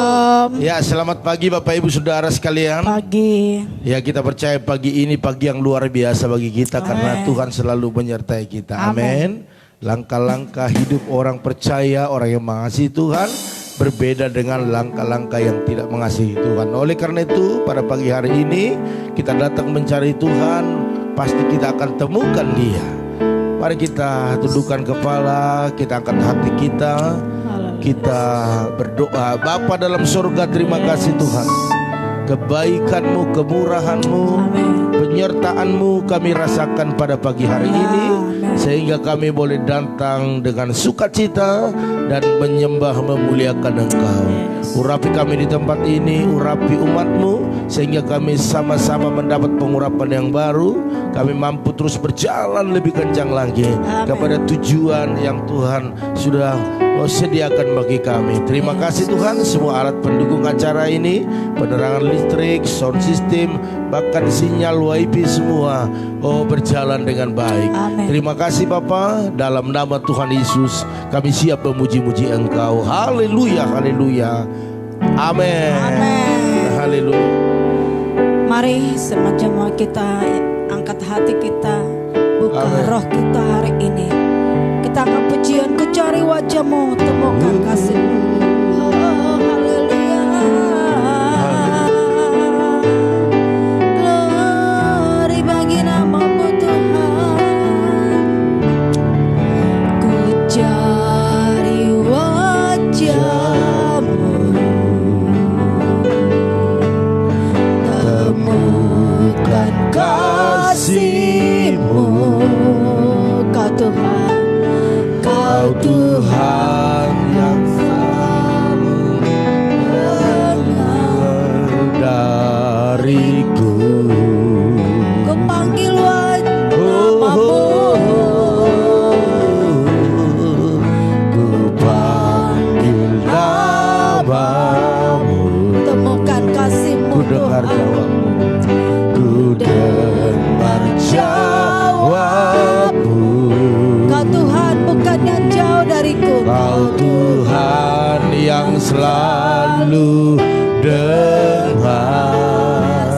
Shalom. Ya, selamat pagi Bapak Ibu Saudara sekalian. Pagi. Ya, kita percaya pagi ini pagi yang luar biasa bagi kita. Amen. Karena Tuhan selalu menyertai kita. Amin. Langkah-langkah hidup orang percaya, orang yang mengasihi Tuhan berbeda dengan langkah-langkah yang tidak mengasihi Tuhan. Oleh karena itu pada pagi hari ini kita datang mencari Tuhan, pasti kita akan temukan Dia. Mari kita tundukkan kepala, kita angkat hati kita. Kita berdoa. Bapa dalam surga, terima kasih Tuhan. Kebaikan-Mu, kemurahan-Mu, penyertaan-Mu kami rasakan pada pagi hari ini, sehingga kami boleh datang dengan sukacita dan menyembah memuliakan Engkau. Urapi kami di tempat ini, urapi umat-Mu, sehingga kami sama-sama mendapat pengurapan yang baru. Kami mampu terus berjalan lebih kencang lagi kepada tujuan yang Tuhan sudah sediakan bagi kami. Terima kasih Tuhan. Semua alat pendukung acara ini, penerangan listrik, sound system, bahkan sinyal WiFi semua berjalan dengan baik. Amen. Terima kasih Bapa. Dalam nama Tuhan Yesus kami siap memuji-muji Engkau. Haleluya, haleluya. Amin. Amin. Haleluya. Mari semacam kita angkat hati kita, buka Amen. roh kita hari ini. Kita akan pujian, ku cari wajah-Mu, temukan kasih-Mu. Oh, haleluya. Glory bagi nama-Mu Tuhan. Ku cari wajah-Mu, temukan kasih-Mu. Kau Tuhan, Kau Tuhan yang selalu dengar dariku. Ku panggil nama-Mu, ku panggil nama-Mu, temukan kasih-Mu ku dengar Tuhan. jawab-Mu, ku dengar jawab-Mu. Kau Tuhan bukan yang jauh dariku. Kau Tuhan yang selalu dengar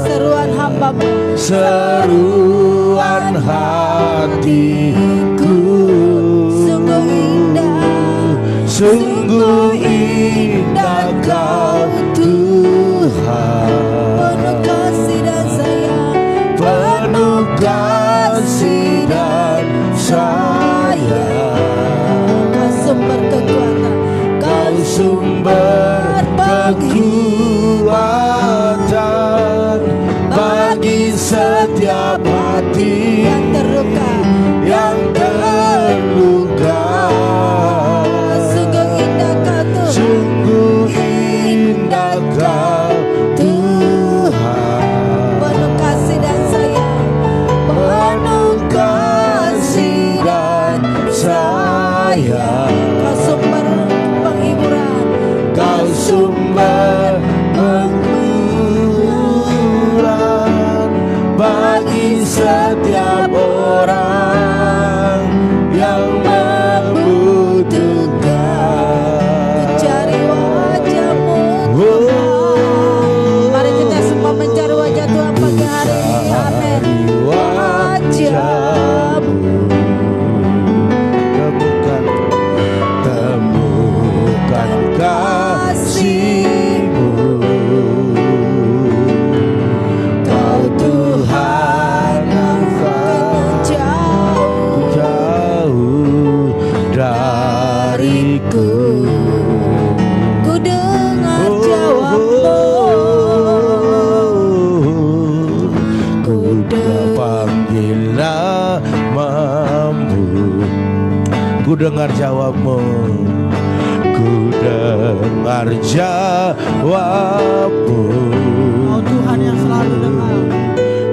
seruan hamba-Mu, seruan hatiku. Sungguh indah, Sungguh indah Kau Tuhan, penuh kasih dan sayang, penuh kasih dan sayang. Kau sumber kekuatan, Kau sumber kekuatan bagi setiap hati yang terluka, yang terluka. sungguh indah Kau Tuhan, Sungguh indah Kau Tuhan, penuh kasih dan sayang, penuh kasih dan sayang. Kau sumber penghiburan, Kau sumber penghiburan bagi setiap orang yang membutuhkan. cari wajah-Mu Tuhan. Mari kita semua mencari wajah Tuhan pagi hari ini. Amin. Wajah-Mu, temukan kasih-Mu. Kau Tuhan yang jauh dariku. Ku dengar jawab-Mu, Ku panggil namamu, ku dengar jawab-Mu, ku dengar jawab-Mu. Kau Tuhan yang selalu dengar,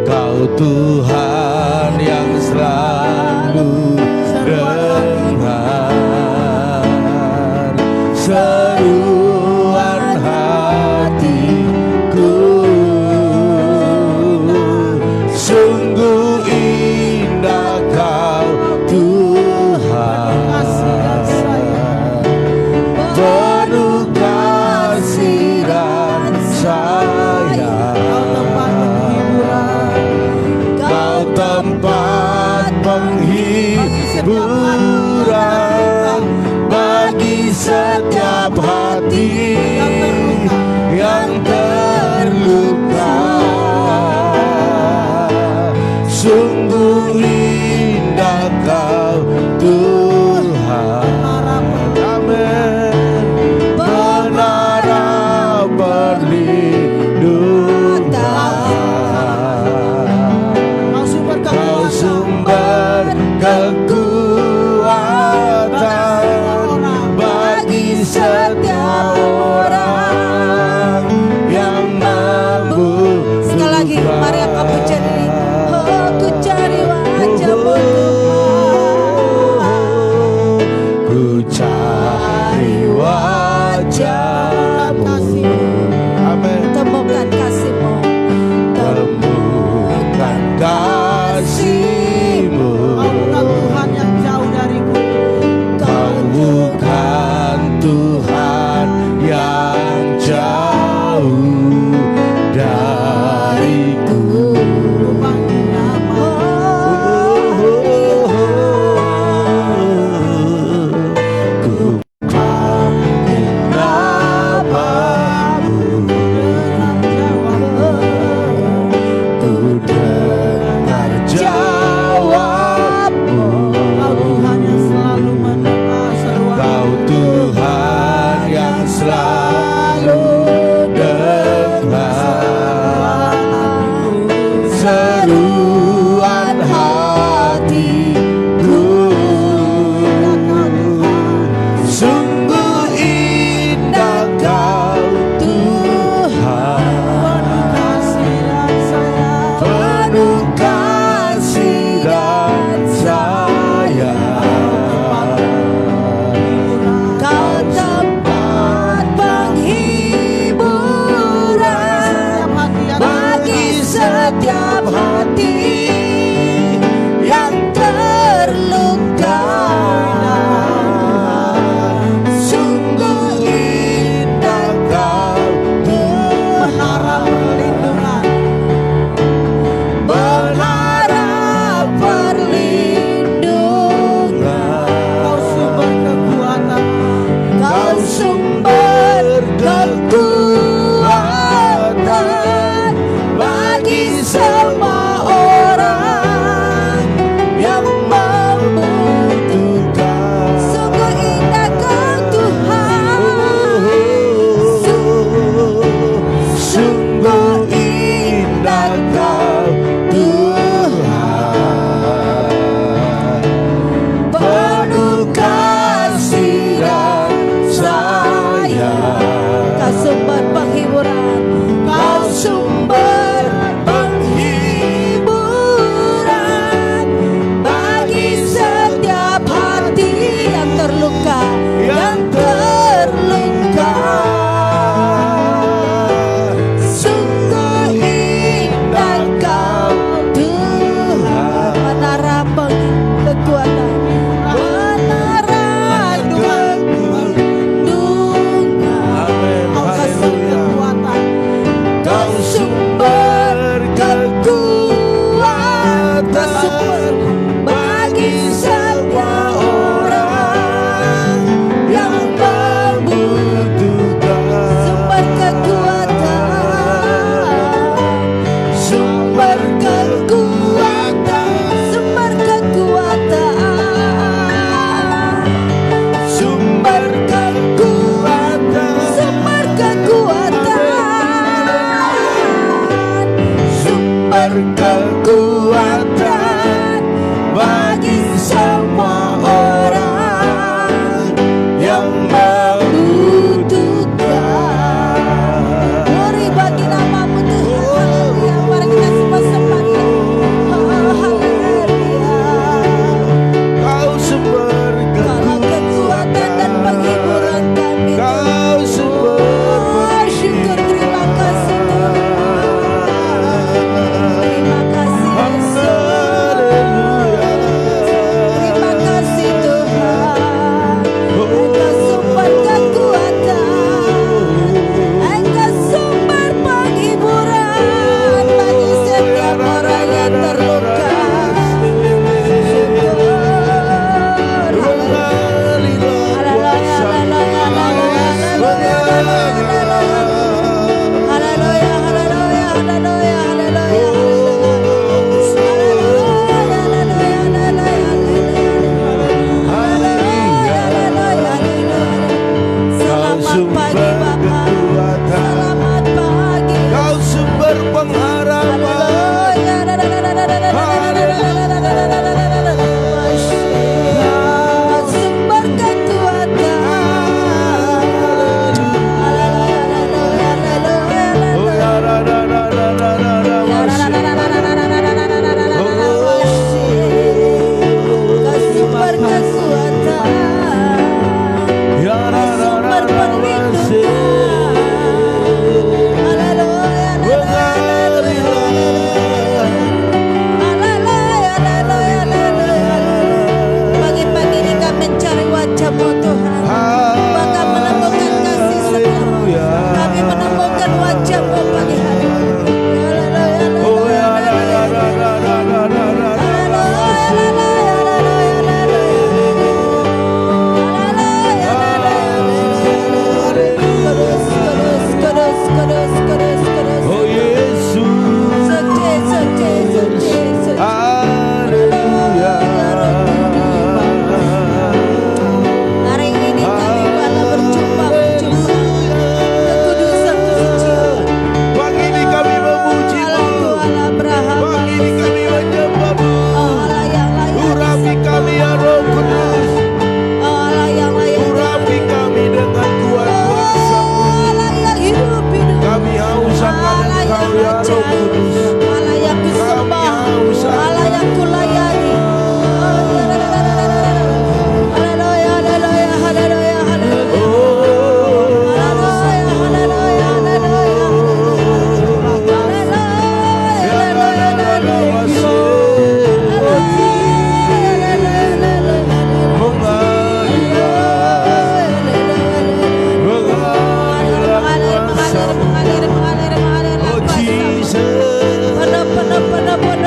Kau Tuhan yang selalu dengar seruan hatiku. Sungguh indah Kau Tuhan, penuh kasih yang terluka. Sungguh indah Kau menara perlindungan, menara perlindungan. Kau sumber kekuatan, Kau sumber kekuatan bagi semua orang.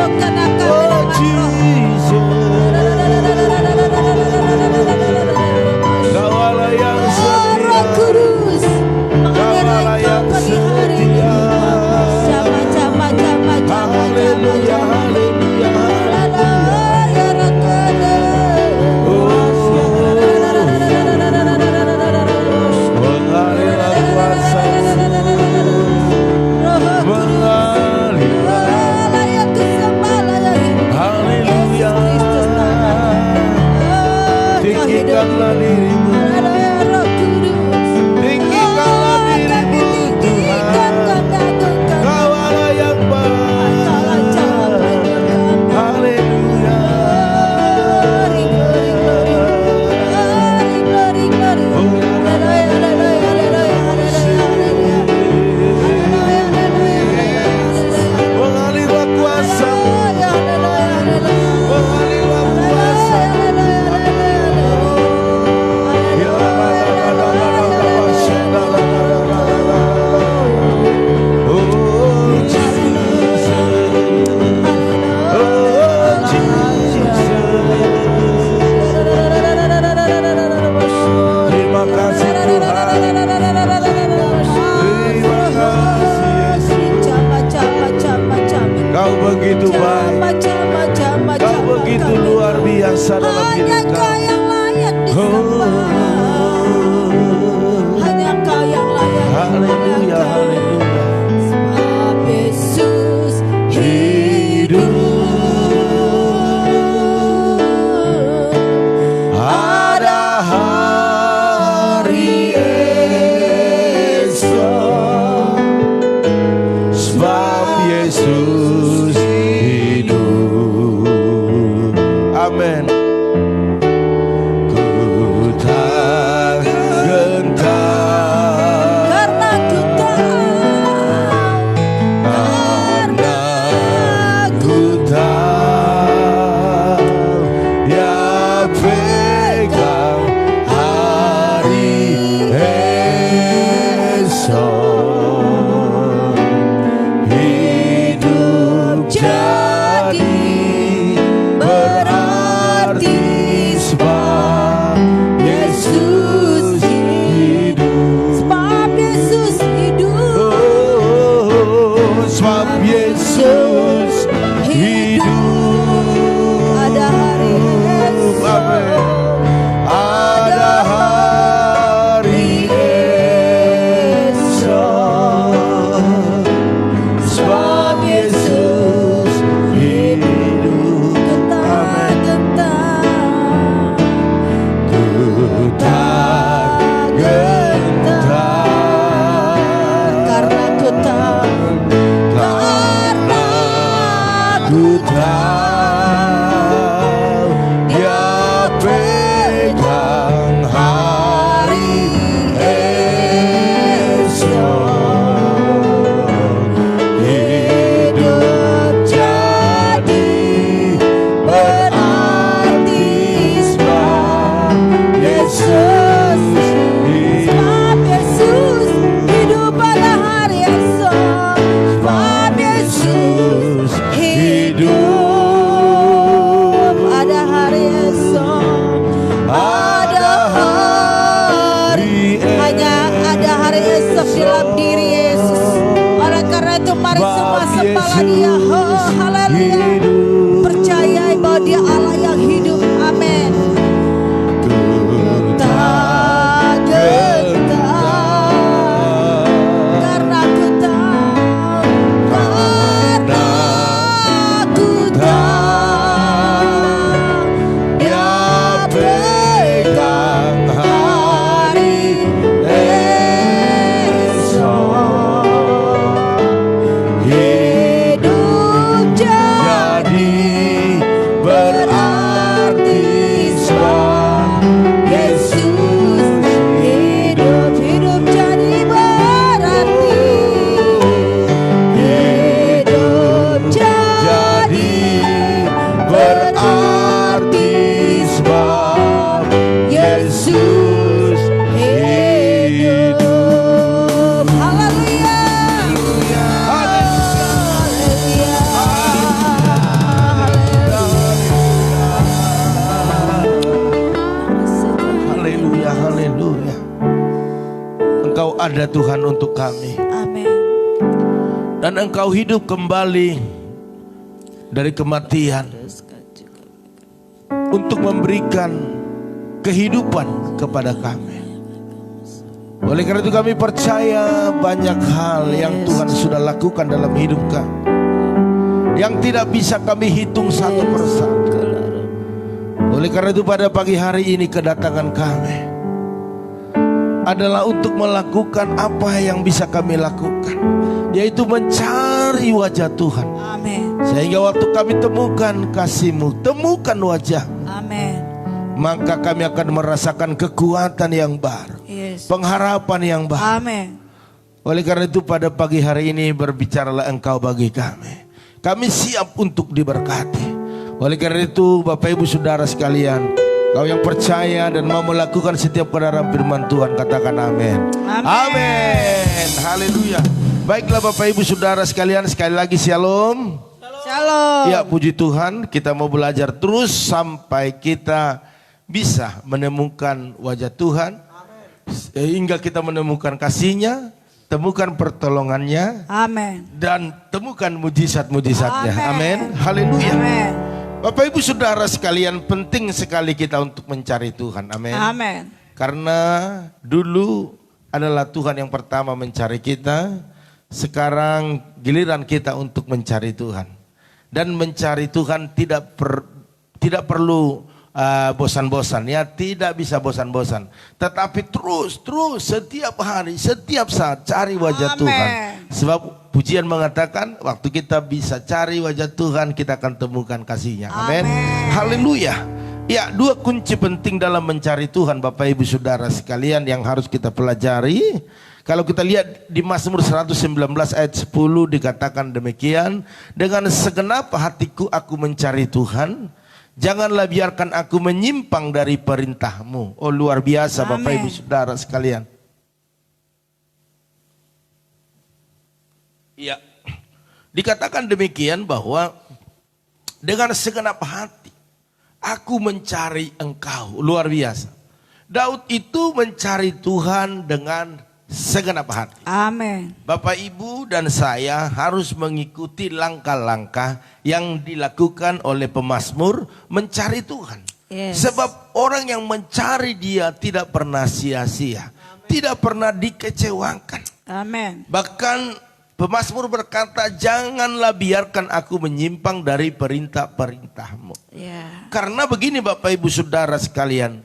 Sibukkan akan Oh dengan Jesus, Kaulah yang Roh setia, Kudus Kaulah yang setia. Haleluya, haleluya, mengalirlah kuasa-Mu, mengalirlah. Haleluya, tinggikanlah diri-Mu, tinggikanlah diri-Mu Tuhan. Kaulah yang baik. Haleluya. Mengalirlah kuasa-Mu, mengalirlah kuasa-Mu. Oh Jesus, oh Jesus. Terima kasih Tuhan. Terima kasih Yesus. Kau begitu baik, Kau begitu luar biasa dalam hidup Hanya Kau kami. yang layak disembah. Hanya Kau yang layak Haleluya, dimuliakan. haleluya. Sebab Yesus hidup. Ada hari esok, sebab Yesus hidup. Amin. Ku tak gentar Karena ku tahu, karena ku tahu Dia pegang hari esok. Hidup jadi berarti sebab Yesus hidup. sebab Yesus hidup. Oh, sebab Yesus hidup. Ada hari esok. Amin. Ada hari esok, sebab Yesus hidup. Gentar-gentar, Ku tak gentar karena ku tahu, karena ku tahu Dia pegang hari esok. Hidup jadi berarti sebab Yesus hidup. sebab Yesus hidup pada hari esok. Sebab Yesus hidup. Ada hari esok. Ada hari, hanya ada hari esok dalam diri Yesus. Oleh karena itu mari semua sembahlah Dia. Oh, haleluya. Percayai bahwa Dia Allah yang hidup. Amin. Tak gentar, karena ku tahu, karena ku tahu, Dia Pegang hari esok. hidup Jadi berarti ada Tuhan untuk kami. Amin. Dan Engkau hidup kembali dari kematian untuk memberikan kehidupan kepada kami. Oleh karena itu kami percaya banyak hal yang Tuhan sudah lakukan dalam hidup kami, yang tidak bisa kami hitung satu persatu. Oleh karena itu pada pagi hari ini kedatangan kami adalah untuk melakukan apa yang bisa kami lakukan, yaitu mencari wajah Tuhan. Amin. Sehingga waktu kami temukan kasih-Mu, temukan wajah, Amin. maka kami akan merasakan kekuatan yang baru, Yes. pengharapan yang baru. Amin. Oleh karena itu pada pagi hari ini berbicaralah Engkau bagi kami. Kami siap untuk diberkati. Oleh karena itu Bapak Ibu Saudara sekalian, kau yang percaya dan mau melakukan setiap kebenaran firman Tuhan, katakan amin. Amin. Amin. Haleluya. Baiklah Bapak Ibu Saudara sekalian, sekali lagi shalom. Shalom. Ya puji Tuhan, kita mau belajar terus sampai kita bisa menemukan wajah Tuhan. Sehingga kita menemukan kasih-Nya, temukan pertolongannya, Amin. dan temukan mujizat-mujizatnya. Amin. Amin. Haleluya. Amin. Bapak Ibu Saudara sekalian, penting sekali kita untuk mencari Tuhan. Amin. Amin. Karena dulu adalah Tuhan yang pertama mencari kita. Sekarang giliran kita untuk mencari Tuhan. Dan mencari Tuhan tidak perlu bosan-bosan, ya, tidak bisa bosan-bosan. Tetapi terus setiap hari, setiap saat cari wajah Amin. Tuhan. Sebab pujian mengatakan waktu kita bisa cari wajah Tuhan, kita akan temukan kasih-Nya. Amin. Haleluya. Ya, dua kunci penting dalam mencari Tuhan Bapak Ibu Saudara sekalian yang harus kita pelajari. Kalau kita lihat di Mazmur 119 ayat 10 dikatakan demikian, dengan segenap hatiku aku mencari Tuhan, janganlah biarkan aku menyimpang dari perintah-Mu. Oh luar biasa. Amin. Bapak Ibu Saudara sekalian. Ya, dikatakan demikian bahwa dengan segenap hati aku mencari Engkau. Luar biasa. Daud itu mencari Tuhan dengan segenap hati. Amin. Bapak Ibu dan saya harus mengikuti langkah-langkah yang dilakukan oleh pemazmur mencari Tuhan. Yes. Sebab orang yang mencari Dia tidak pernah sia-sia, tidak pernah dikecewakan. Amin. Bahkan pemazmur berkata, janganlah biarkan aku menyimpang dari perintah-perintah-Mu. Yeah. Karena begini Bapak Ibu Saudara sekalian,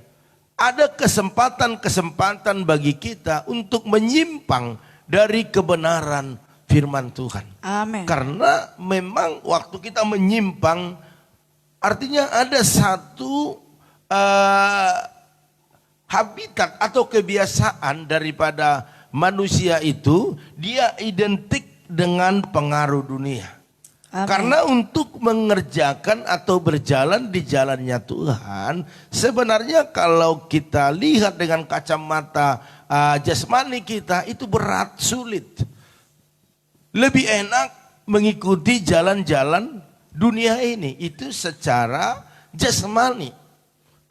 ada kesempatan-kesempatan bagi kita untuk menyimpang dari kebenaran firman Tuhan. Amin. Karena memang waktu kita menyimpang, artinya ada satu habitat atau kebiasaan daripada manusia itu, dia identik dengan pengaruh dunia. Amin. Karena untuk mengerjakan atau berjalan di jalannya Tuhan, sebenarnya kalau kita lihat dengan kacamata jasmani kita, itu berat, sulit. Lebih enak mengikuti jalan-jalan dunia ini, itu secara jasmani.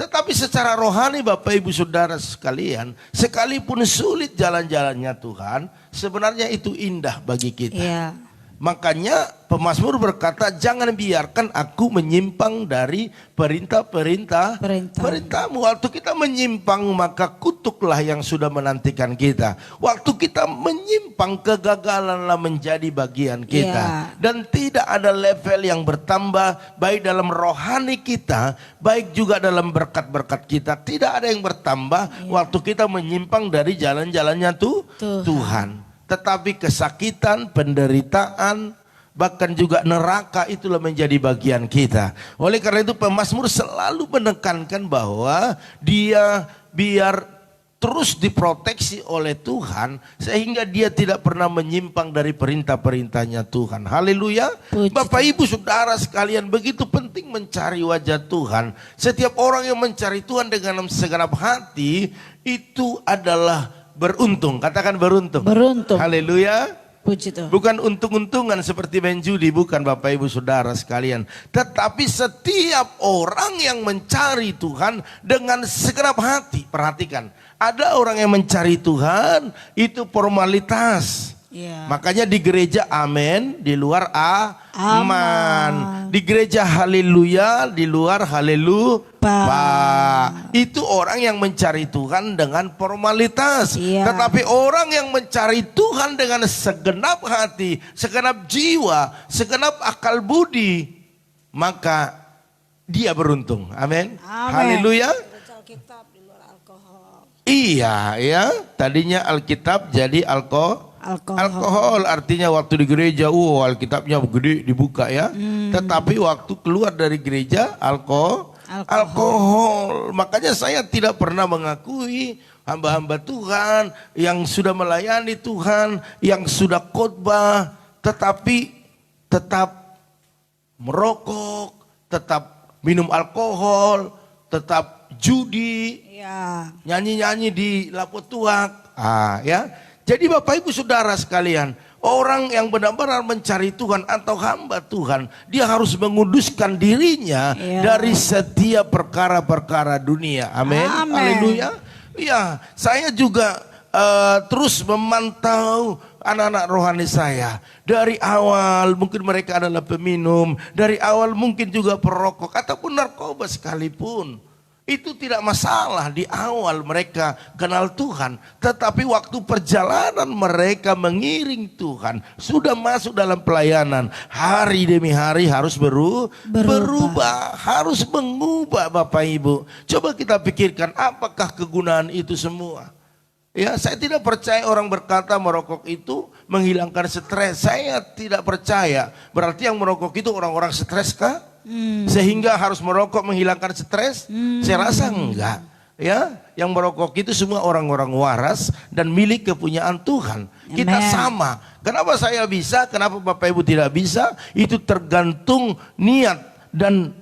Tetapi secara rohani Bapak Ibu Saudara sekalian, sekalipun sulit jalan-jalannya Tuhan, sebenarnya itu indah bagi kita. Yeah. Makanya pemazmur berkata, jangan biarkan aku menyimpang dari perintah-Mu. Waktu kita menyimpang, maka kutuklah yang sudah menantikan kita. Waktu kita menyimpang, kegagalanlah menjadi bagian kita. Yeah. Dan tidak ada level yang bertambah, baik dalam rohani kita, baik juga dalam berkat-berkat kita. Tidak ada yang bertambah waktu kita menyimpang dari jalan-jalannya Tuhan. Tetapi kesakitan, penderitaan, bahkan juga neraka itulah menjadi bagian kita. Oleh karena itu pemazmur selalu menekankan bahwa dia biar terus diproteksi oleh Tuhan, sehingga dia tidak pernah menyimpang dari perintah-perintahnya Tuhan. Haleluya. Bapak Ibu Saudara sekalian, begitu penting mencari wajah Tuhan. Setiap orang yang mencari Tuhan dengan segenap hati, itu adalah beruntung. Katakan beruntung. Beruntung. Haleluya. Puji Tuhan. Bukan untung-untungan seperti main judi, bukan Bapak Ibu Saudara sekalian. Tetapi setiap orang yang mencari Tuhan dengan segenap hati. Perhatikan, ada orang yang mencari Tuhan itu formalitas. Ya. Makanya di gereja amin, di luar aman. Di gereja haleluya, di luar haleluya. Itu orang yang mencari Tuhan dengan formalitas. Ya. Tetapi orang yang mencari Tuhan dengan segenap hati, segenap jiwa, segenap akal budi, maka dia beruntung. Amin. Haleluya. Alkitab di luar alkohol. Iya, ya. Tadinya Alkitab jadi alkohol artinya waktu di gereja, Alkitabnya gede dibuka ya. Tetapi waktu keluar dari gereja alkohol. Makanya saya tidak pernah mengakui hamba-hamba Tuhan yang sudah melayani Tuhan, yang sudah khotbah, tetapi tetap merokok, tetap minum alkohol, tetap judi, nyanyi-nyanyi di Lapotuak, ya. Jadi Bapak Ibu Saudara sekalian, orang yang benar-benar mencari Tuhan atau hamba Tuhan, dia harus menguduskan dirinya dari setiap perkara-perkara dunia. Amin. Haleluya. Ya, saya juga terus memantau anak-anak rohani saya. Dari awal mungkin mereka adalah peminum, dari awal mungkin juga perokok ataupun narkoba sekalipun. Itu tidak masalah di awal mereka kenal Tuhan. Tetapi waktu perjalanan mereka mengiring Tuhan, sudah masuk dalam pelayanan, hari demi hari harus berubah. Harus mengubah Bapak Ibu. Coba kita pikirkan apakah kegunaan itu semua. Ya, saya tidak percaya orang berkata merokok itu menghilangkan stres. Saya tidak percaya. Berarti yang merokok itu orang-orang stres kah? Sehingga harus merokok menghilangkan stres? Saya rasa enggak. Ya, yang merokok itu semua orang-orang waras dan milik kepunyaan Tuhan. Kita sama. Kenapa saya bisa? Kenapa Bapak Ibu tidak bisa? Itu tergantung niat dan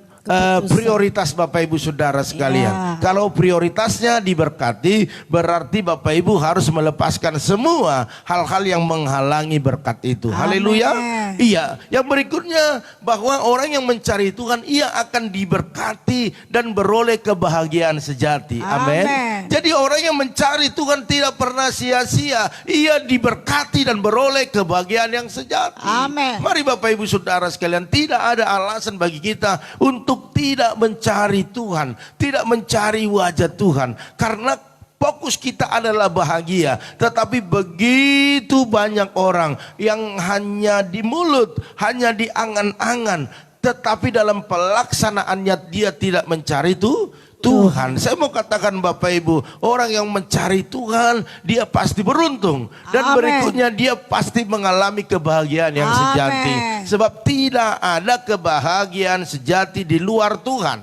prioritas Bapak Ibu Saudara sekalian. Kalau prioritasnya diberkati, berarti Bapak Ibu harus melepaskan semua hal-hal yang menghalangi berkat itu. Haleluya. Iya, yang berikutnya bahwa orang yang mencari Tuhan ia akan diberkati dan beroleh kebahagiaan sejati. Amin. Jadi orang yang mencari Tuhan tidak pernah sia-sia. Ia diberkati dan beroleh kebahagiaan yang sejati. Amin. Mari Bapak Ibu Saudara sekalian, tidak ada alasan bagi kita untuk tidak mencari Tuhan, tidak mencari wajah Tuhan, karena fokus kita adalah bahagia. Tetapi begitu banyak orang yang hanya di mulut, hanya di angan-angan, tetapi dalam pelaksanaannya dia tidak mencari Tuhan. Saya mau katakan Bapak Ibu, orang yang mencari Tuhan dia pasti beruntung. Dan berikutnya dia pasti mengalami kebahagiaan yang sejati. Sebab tidak ada kebahagiaan sejati di luar Tuhan.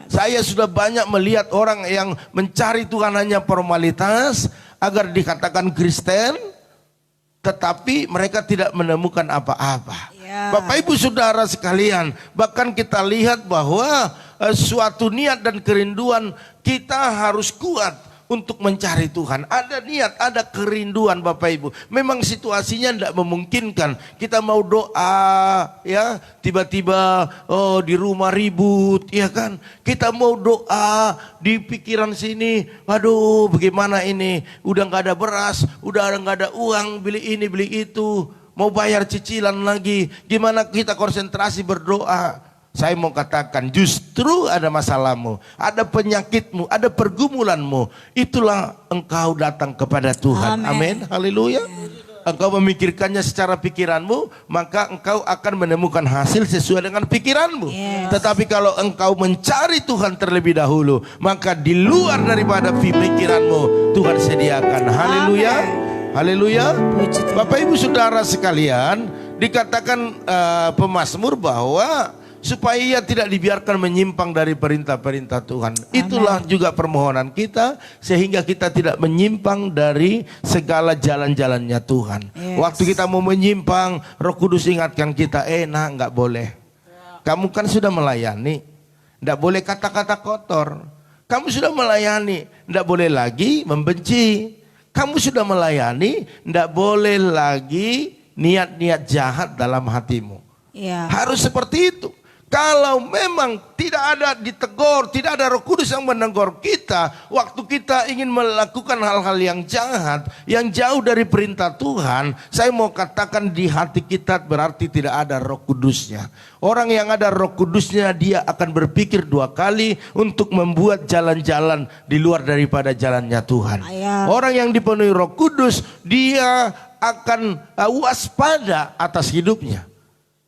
Saya sudah banyak melihat orang yang mencari Tuhan hanya formalitas agar dikatakan Kristen, tetapi mereka tidak menemukan apa-apa. Bapak Ibu Saudara sekalian, bahkan kita lihat bahwa suatu niat dan kerinduan kita harus kuat untuk mencari Tuhan. Ada niat, ada kerinduan Bapak Ibu. Memang situasinya tidak memungkinkan. Kita mau doa, ya tiba-tiba di rumah ribut, ya kan? Kita mau doa di pikiran sini, waduh bagaimana ini? Udah nggak ada beras, udah nggak ada uang, beli ini beli itu, mau bayar cicilan lagi. Gimana kita konsentrasi berdoa? Saya mau katakan justru ada masalahmu, ada penyakitmu, ada pergumulanmu. Itulah engkau datang kepada Tuhan. Amin. Haleluya. Engkau memikirkannya secara pikiranmu, maka engkau akan menemukan hasil sesuai dengan pikiranmu. Tetapi kalau engkau mencari Tuhan terlebih dahulu, maka di luar daripada pikiranmu Tuhan sediakan. Haleluya. Haleluya. Bapak Ibu Saudara sekalian, dikatakan pemazmur bahwa supaya ia tidak dibiarkan menyimpang dari perintah-perintah Tuhan. Itulah juga permohonan kita, sehingga kita tidak menyimpang dari segala jalan-jalannya Tuhan. Waktu kita mau menyimpang, Roh Kudus ingatkan kita, nggak boleh. Kamu kan sudah melayani, nggak boleh kata-kata kotor. Kamu sudah melayani, nggak boleh lagi membenci. Kamu sudah melayani, nggak boleh lagi niat-niat jahat dalam hatimu. Ya. Harus seperti itu. Kalau memang tidak ada ditegur, tidak ada Roh Kudus yang menegur kita, waktu kita ingin melakukan hal-hal yang jahat, yang jauh dari perintah Tuhan, saya mau katakan di hati kita berarti tidak ada Roh Kudusnya. Orang yang ada Roh Kudusnya, dia akan berpikir 2 kali untuk membuat jalan-jalan di luar daripada jalannya Tuhan. Orang yang dipenuhi Roh Kudus, dia akan waspada atas hidupnya.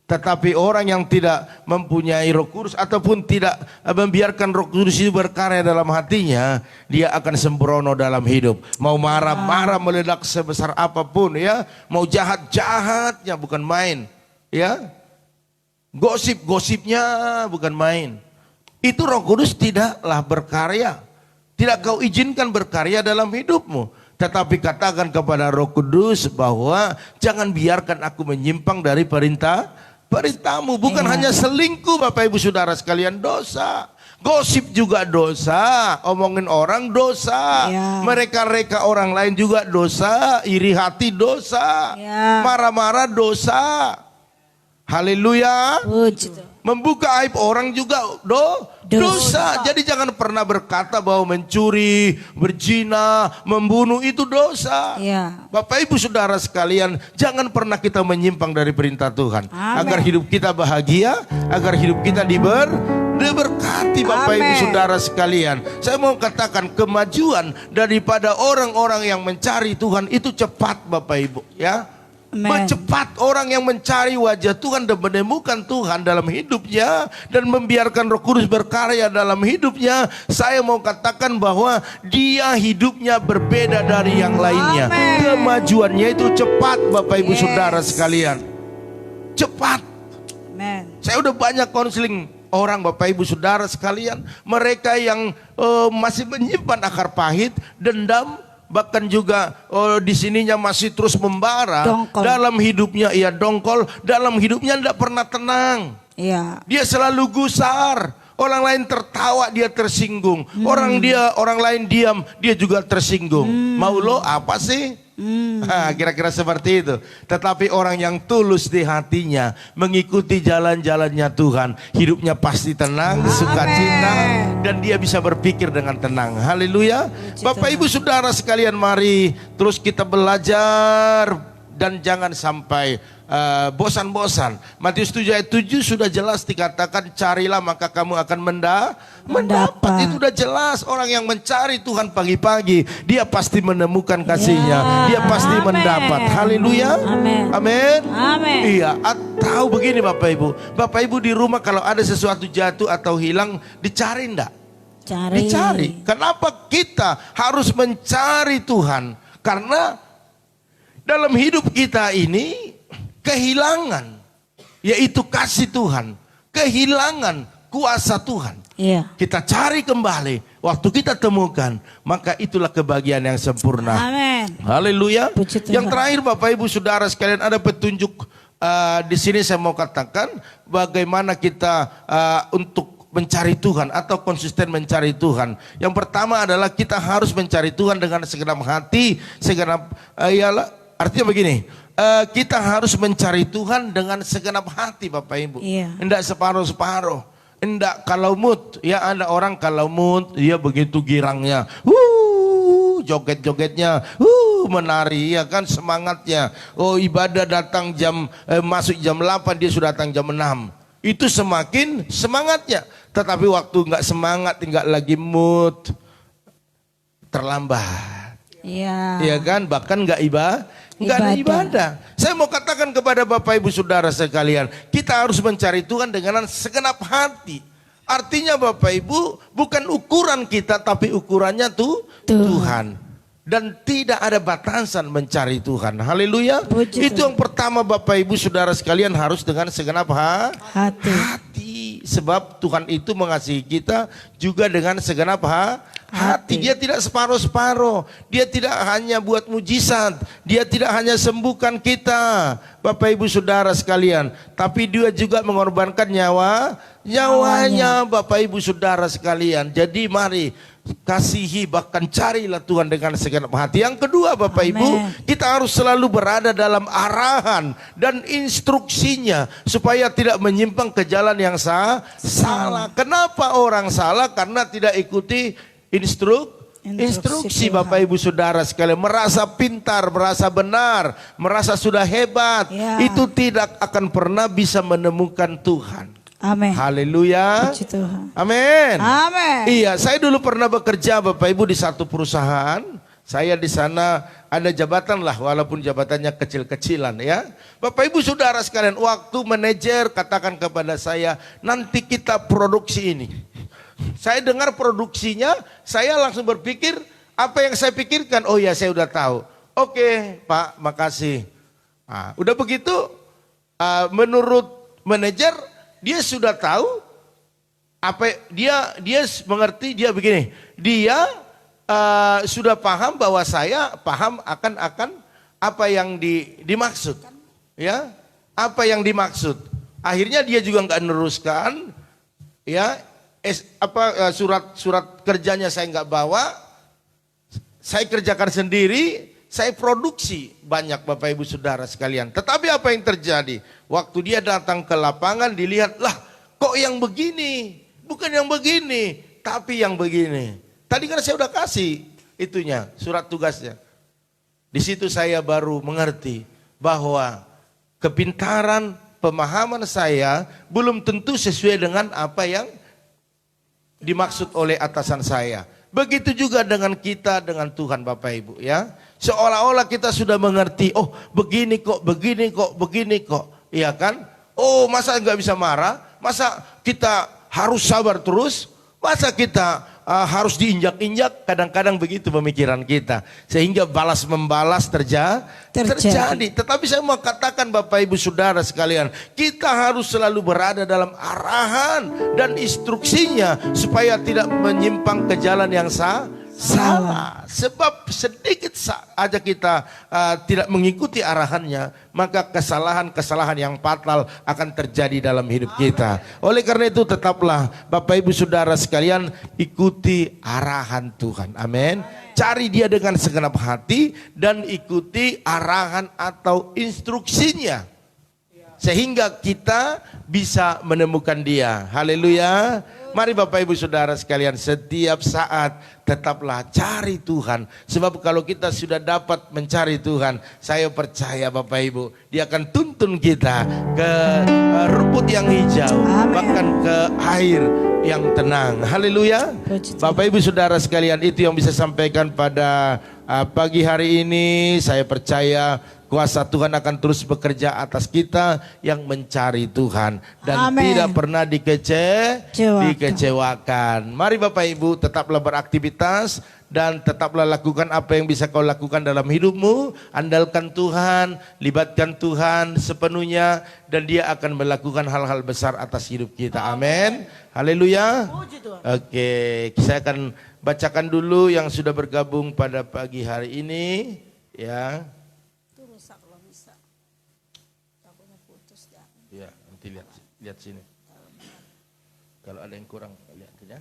Tetapi orang yang tidak mempunyai Roh Kudus ataupun tidak membiarkan Roh Kudus itu berkarya dalam hatinya, dia akan sembrono dalam hidup. Mau marah-marah meledak sebesar apapun ya, mau jahat-jahatnya bukan main, ya. Gosip-gosipnya bukan main. Itu Roh Kudus tidaklah berkarya. Tidak kau izinkan berkarya dalam hidupmu. Tetapi katakan kepada Roh Kudus bahwa jangan biarkan aku menyimpang dari perintahmu. Bukan hanya selingkuh Bapak Ibu Saudara sekalian, dosa. Gosip juga dosa, omongin orang dosa, mereka-reka orang lain juga dosa, iri hati dosa, marah-marah dosa. Haleluya. Membuka aib orang juga dosa. Jadi jangan pernah berkata bahwa mencuri, berzina, membunuh itu dosa. Bapak Ibu Saudara sekalian, jangan pernah kita menyimpang dari perintah Tuhan. Agar hidup kita bahagia, agar hidup kita diberkati Bapak Ibu Saudara sekalian. Saya mau katakan kemajuan daripada orang-orang yang mencari Tuhan itu cepat Bapak Ibu, ya. Cepat orang yang mencari wajah Tuhan dan menemukan Tuhan dalam hidupnya dan membiarkan Roh Kudus berkarya dalam hidupnya. Saya mau katakan bahwa dia hidupnya berbeda dari yang lainnya. Kemajuannya itu cepat Bapak Ibu Saudara sekalian. Cepat. Saya udah banyak konseling orang Bapak Ibu Saudara sekalian, mereka yang masih menyimpan akar pahit, dendam, bahkan juga di sininya masih terus membara, dalam hidupnya ia dongkol, dalam hidupnya tidak pernah tenang. Dia selalu gusar, orang lain tertawa dia tersinggung, orang lain diam dia juga tersinggung. Mau lo apa sih? Kira-kira seperti itu. Tetapi orang yang tulus di hatinya, mengikuti jalan-jalannya Tuhan, hidupnya pasti tenang, sukacita, dan dia bisa berpikir dengan tenang. Haleluya. Bapak Ibu Saudara sekalian, mari terus kita belajar dan jangan sampai bosan-bosan. Matius 7 ayat 7 sudah jelas dikatakan, carilah maka kamu akan mendapat. Itu sudah jelas. Orang yang mencari Tuhan pagi-pagi, dia pasti menemukan kasih-Nya, dia pasti mendapat. Haleluya. Amin. Iya. Atau begini Bapak Ibu, Bapak Ibu di rumah kalau ada sesuatu jatuh atau hilang, dicari enggak? Dicari. Kenapa kita harus mencari Tuhan? Karena dalam hidup kita ini kehilangan, yaitu kasih Tuhan, kehilangan kuasa Tuhan. Kita cari kembali, waktu kita temukan, maka itulah kebahagiaan yang sempurna. Haleluya. Yang terakhir Bapak Ibu Saudara sekalian, ada petunjuk di sini saya mau katakan bagaimana kita untuk mencari Tuhan atau konsisten mencari Tuhan. Yang pertama adalah kita harus mencari Tuhan dengan segenap hati, artinya begini, kita harus mencari Tuhan dengan segenap hati Bapak Ibu. Enggak separuh-separuh, enggak kalau mood. Ya ada orang kalau mood, dia begitu girangnya, joget-jogetnya, menari, ya kan, semangatnya. Oh ibadah datang masuk jam 8, dia sudah datang jam 6. Itu semakin semangatnya. Tetapi waktu enggak semangat, enggak lagi mood, terlambat. Iya kan, bahkan enggak ada ibadah. Saya mau katakan kepada Bapak Ibu Saudara sekalian, kita harus mencari Tuhan dengan segenap hati. Artinya Bapak Ibu, bukan ukuran kita, tapi ukurannya Tuhan. Dan tidak ada batasan mencari Tuhan. Haleluya. Itu yang pertama Bapak Ibu Saudara sekalian, harus dengan segenap hati. Sebab Tuhan itu mengasihi kita juga dengan segenap hati. Dia tidak separuh-separuh. Dia tidak hanya buat mujizat, dia tidak hanya sembuhkan kita Bapak Ibu Saudara sekalian, tapi dia juga mengorbankan nyawanya Bapak Ibu Saudara sekalian. Jadi mari kasihi, bahkan carilah Tuhan dengan segenap hati. Yang kedua Bapak Ibu, kita harus selalu berada dalam arahan dan instruksinya supaya tidak menyimpang ke jalan yang salah. Kenapa orang salah? Karena tidak ikuti instruksi Bapak Ibu Saudara sekalian. Merasa pintar, merasa benar, merasa sudah hebat, itu tidak akan pernah bisa menemukan Tuhan. Amin. Haleluya. Amin. Amin. Iya, saya dulu pernah bekerja Bapak Ibu di satu perusahaan. Saya di sana ada jabatan lah, walaupun jabatannya kecil-kecilan ya. Bapak Ibu Saudara sekalian, waktu manajer katakan kepada saya, nanti kita produksi ini. Saya dengar produksinya, saya langsung berpikir, apa yang saya pikirkan? Oh ya, saya udah tahu. Oke Pak, makasih. Nah, udah begitu, menurut manajer, dia sudah tahu apa dia mengerti, dia begini, dia sudah paham bahwa saya paham akan apa yang dimaksud, ya, apa yang dimaksud. Akhirnya dia juga nggak meneruskan, ya, surat kerjanya saya nggak bawa, saya kerjakan sendiri. Saya produksi banyak Bapak Ibu Saudara sekalian. Tetapi apa yang terjadi? Waktu dia datang ke lapangan dilihat, lah kok yang begini? Bukan yang begini, tapi yang begini. Tadi kan saya udah kasih itunya, surat tugasnya. Di situ saya baru mengerti bahwa kepintaran, pemahaman saya belum tentu sesuai dengan apa yang dimaksud oleh atasan saya. Begitu juga dengan kita, dengan Tuhan Bapak Ibu ya. Seolah-olah kita sudah mengerti, oh begini kok, begini kok, begini kok. Iya kan? Oh masa nggak bisa marah? Masa kita harus sabar terus? Masa kita harus diinjak-injak? Kadang-kadang begitu pemikiran kita. Sehingga balas membalas terjadi. Tetapi saya mau katakan Bapak Ibu Saudara sekalian, kita harus selalu berada dalam arahan dan instruksinya supaya tidak menyimpang ke jalan yang salah. Sebab sedikit aja kita tidak mengikuti arahannya, maka kesalahan-kesalahan yang fatal akan terjadi dalam hidup kita. Oleh karena itu tetaplah Bapak Ibu Saudara sekalian, ikuti arahan Tuhan. Amin. Cari dia dengan segenap hati dan ikuti arahan atau instruksinya, sehingga kita bisa menemukan dia. Haleluya. Mari Bapak Ibu Saudara sekalian, setiap saat tetaplah cari Tuhan. Sebab kalau kita sudah dapat mencari Tuhan, saya percaya Bapak Ibu, dia akan tuntun kita ke rumput yang hijau. Amen. Bahkan ke air yang tenang. Haleluya. Bapak Ibu Saudara sekalian, itu yang bisa sampaikan pada pagi hari ini. Saya percaya kuasa Tuhan akan terus bekerja atas kita yang mencari Tuhan dan tidak pernah dikecewakan. Mari Bapak Ibu tetaplah beraktivitas dan tetaplah lakukan apa yang bisa kau lakukan dalam hidupmu. Andalkan Tuhan, libatkan Tuhan sepenuhnya dan dia akan melakukan hal-hal besar atas hidup kita. Amin. Haleluya. Oke, saya akan bacakan dulu yang sudah bergabung pada pagi hari ini ya. Ya, nanti lihat sini. Kalau ada yang kurang lihat ya.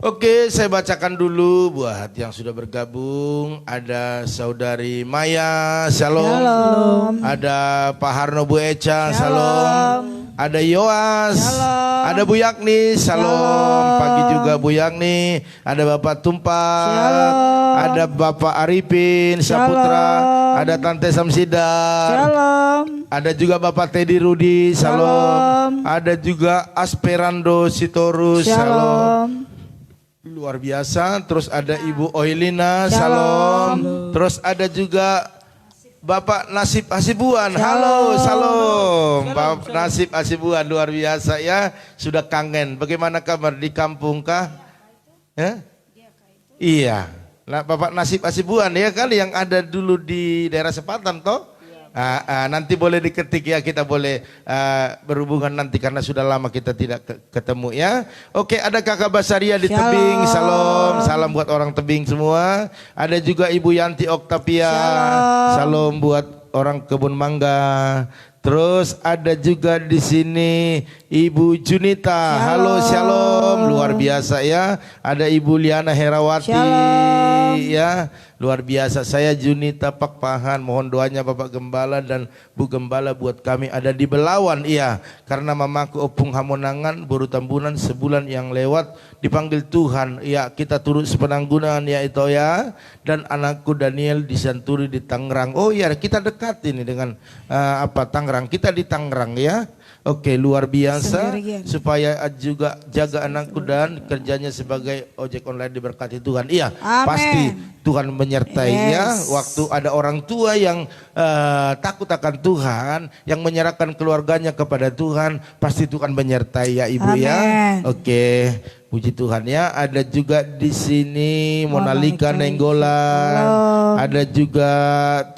Oke, saya bacakan dulu buat yang sudah bergabung. Ada Saudari Maya, Shalom. Shalom. Ada Pak Harno Bu Eca, Shalom. Ada Yoas, Shalom. Ada Bu Yakni, Shalom. Pagi juga Bu Yakni. Ada Bapak Tumpak, Shalom. Ada Bapak Arifin Saputra, ada Tante Samsida, Shalom. Ada juga Bapak Teddy Rudi, Shalom. Ada juga Asperando Sitorus, Shalom. Luar biasa. Terus ada Ibu Oilina, Shalom. Terus ada juga Bapak Nasib Hasibuan, halo, Shalom. Bapak Nasib Hasibuan, luar biasa ya. Sudah kangen. Bagaimana kabar di kampung kah? Ya? Iya. Nah, Bapak Nasib Hasibuan ya kan yang ada dulu di daerah Sepatan toh? Nanti boleh diketik ya, kita boleh berhubungan nanti karena sudah lama kita tidak ketemu ya. Oke, ada Kakak Basaria di Tebing, Shalom. Salam buat orang Tebing semua. Ada juga Ibu Yanti Oktavia, Shalom buat orang Kebun Mangga. Terus ada juga di sini Ibu Junita. Halo, shalom. Luar biasa ya. Ada Ibu Liana Herawati. Shalom. Ya, luar biasa. Saya Junita Pakpahan. Mohon doanya Bapak Gembala dan Bu Gembala buat kami ada di Belawan. Iya, karena mamaku Opung Hamonangan Boru Tambunan sebulan yang lewat dipanggil Tuhan. Ya, kita turut sepenanggungan ya itu ya. Dan anakku Daniel di Santuri di Tangerang. Oh iya, kita dekat ini dengan Tangerang. Kita di Tangerang ya. Oke, luar biasa. Sendirian. Supaya juga jaga anakku dan kerjanya sebagai ojek online diberkati Tuhan. Iya, Amen. pasti Tuhan menyertainya. Yes. Waktu ada orang tua yang takut akan Tuhan, yang menyerahkan keluarganya kepada Tuhan, pasti Tuhan menyertai ya Ibu ya. Amen. Oke, puji Tuhan ya. Ada juga di sini Monalika Nenggolan. Halo. Ada juga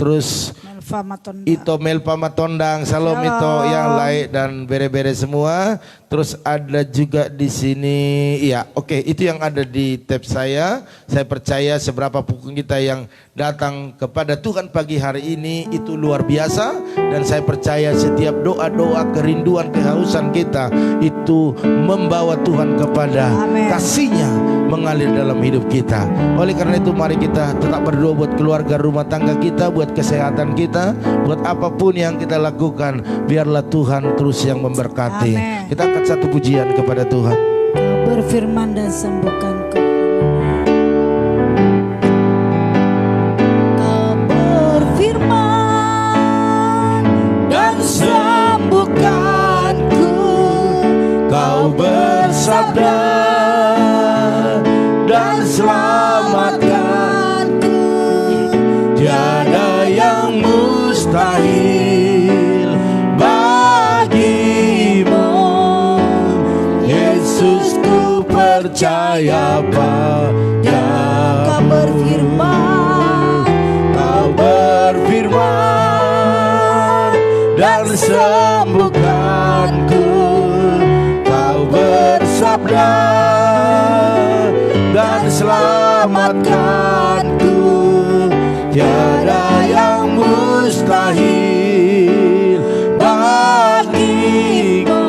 terus Melva Matonda. Ito Melpa Matondang, Salam Shalom. Ito yang lain dan bere-bere semua. Terus ada juga di sini, ya oke, itu yang ada di tab saya. Saya percaya seberapa pun kita yang datang kepada Tuhan pagi hari ini itu luar biasa. Dan saya percaya setiap doa-doa, kerinduan, kehausan kita itu membawa Tuhan kepada Amen. kasih-Nya mengalir dalam hidup kita. Oleh karena itu mari kita tetap berdoa buat keluarga rumah tangga kita, buat kesehatan kita, buat apapun yang kita lakukan, biarlah Tuhan terus yang memberkati. Amen. Kita angkat satu pujian kepada Tuhan. Kau berfirman dan sembuhkanku. Kau berfirman dan sembuhkanku. Kau bersabda dan selamatkanku. Tiada yang mustahil bagimu. Yesus, ku percaya padamu. Kau berfirman, Kau berfirman dan sembuhkanku. Kau bersabda dan selamatkanku. Tiada yang mustahil bagimu.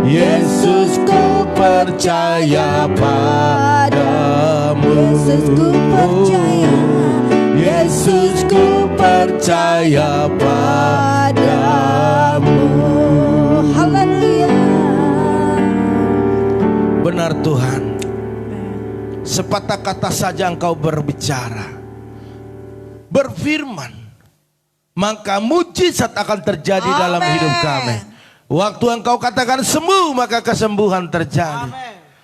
Yesus, ku percaya padamu. Yesus, ku percaya. Yesus, ku percaya padamu. Haleluya. Benar Tuhan, sepatah kata saja Engkau berbicara, berfirman, maka mujizat akan terjadi dalam Amen. hidup kami. Waktu Engkau katakan sembuh, maka kesembuhan terjadi.